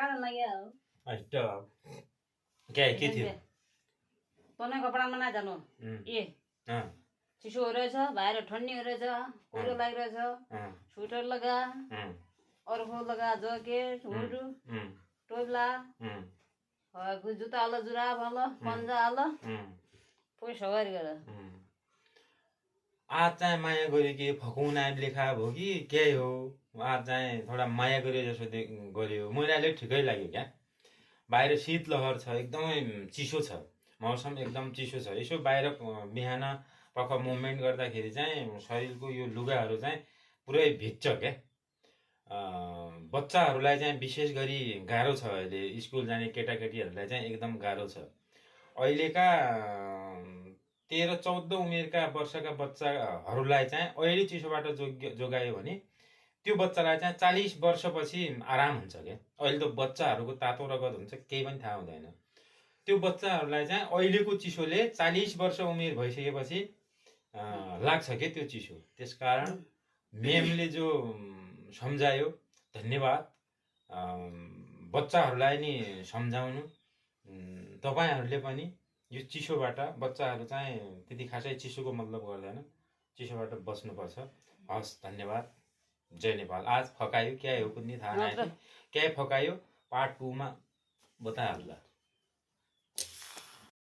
कारण लाग्यो अच्छा क्या के थियो तँलाई कपडामा नजानु ए चिसो रहेछ बाहिर ठन्डी रहेछ कुरो लागिरहेछ स्वेटर लगा अर्को लगा ज्याकेट हुड टोप्ला जुत्ता हाल जुराब हाल पन्जा हाल पैसा सवारी गर आज चाहिँ माया गऱ्यो कि फकाउन लेखा भयो कि के हो आज चाहिँ थोडा माया गऱ्यो जस्तो गऱ्यो मैले अलिक ठिकै लाग्यो क्या बाहिर शीतलहर छ एकदमै चिसो छ मौसम एकदम चिसो छ यसो बाहिर बिहान पख मुभमेन्ट गर्दाखेरि चाहिँ शरीरको यो लुगाहरू चाहिँ पुरै भिज्छ क्या बच्चाहरूलाई चाहिँ विशेष गरी गाह्रो छ अहिले स्कुल जाने केटाकेटीहरूलाई चाहिँ एकदम गाह्रो छ अहिलेका 13-14 उमेरका वर्षका बच्चाहरूलाई चाहिँ अहिले चिसोबाट जोगायो भने त्यो बच्चालाई चाहिँ 40 वर्षपछि आराम हुन्छ क्या अहिले त बच्चाहरूको तातो रगत हुन्छ केही पनि थाहा हुँदैन त्यो बच्चाहरूलाई चाहिँ अहिलेको चिसोले 40 वर्ष उमेर भइसकेपछि लाग्छ के त्यो चिसो त्यसकारण मेमले जो सम्झायो धन्यवाद बच्चाहरूलाई नि सम्झाउनु तपाईहरूले पनि यो चिसोबाट बच्चाहरू चाहिँ त्यति खासै चिसोको मतलब गर्दैन चिसोबाट बस्नुपर्छ हस् धन्यवाद जय नेपाल आज फकायो क्या हो कुनै थाहा नआयो क्या फकायो पार्ट 2 मा बताइहाल्ला